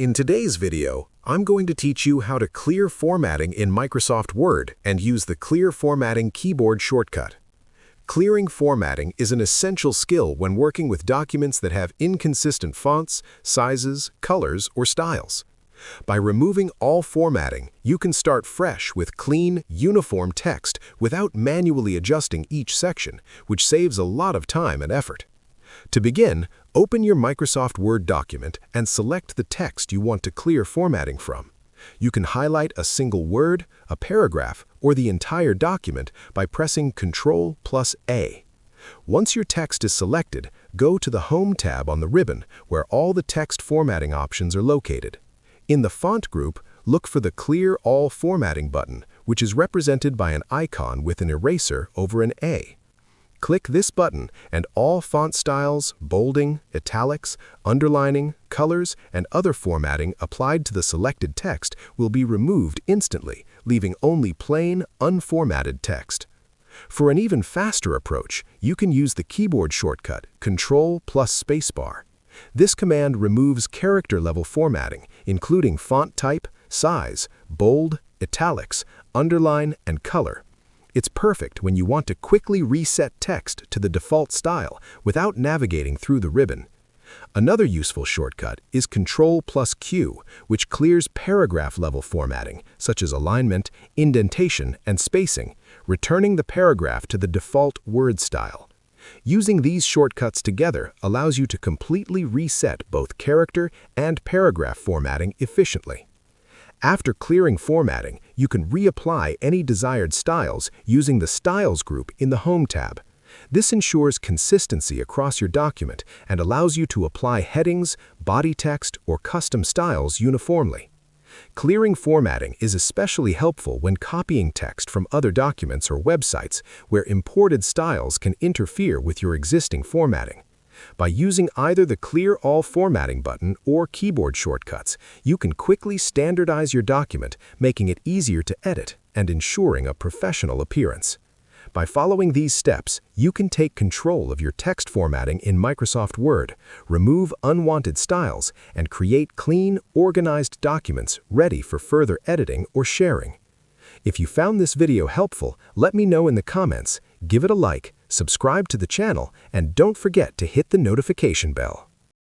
In today's video, I'm going to teach you how to clear formatting in Microsoft Word and use the Clear Formatting keyboard shortcut. Clearing formatting is an essential skill when working with documents that have inconsistent fonts, sizes, colors, or styles. By removing all formatting, you can start fresh with clean, uniform text without manually adjusting each section, which saves a lot of time and effort. To begin, open your Microsoft Word document and select the text you want to clear formatting from. You can highlight a single word, a paragraph, or the entire document by pressing Ctrl+A. Once your text is selected, go to the Home tab on the ribbon where all the text formatting options are located. In the font group, look for the Clear All Formatting button, which is represented by an icon with an eraser over an A. Click this button and all font styles, bolding, italics, underlining, colors, and other formatting applied to the selected text will be removed instantly, leaving only plain, unformatted text. For an even faster approach, you can use the keyboard shortcut Ctrl plus Spacebar. This command removes character-level formatting, including font type, size, bold, italics, underline, and color. It's perfect when you want to quickly reset text to the default style without navigating through the ribbon. Another useful shortcut is Ctrl+Q, which clears paragraph-level formatting, such as alignment, indentation, and spacing, returning the paragraph to the default Word style. Using these shortcuts together allows you to completely reset both character and paragraph formatting efficiently. After clearing formatting, you can reapply any desired styles using the Styles group in the Home tab. This ensures consistency across your document and allows you to apply headings, body text, or custom styles uniformly. Clearing formatting is especially helpful when copying text from other documents or websites where imported styles can interfere with your existing formatting. By using either the Clear All Formatting button or keyboard shortcuts, you can quickly standardize your document, making it easier to edit and ensuring a professional appearance. By following these steps, you can take control of your text formatting in Microsoft Word, remove unwanted styles, and create clean, organized documents ready for further editing or sharing. If you found this video helpful, let me know in the comments, give it a like, subscribe to the channel, and don't forget to hit the notification bell.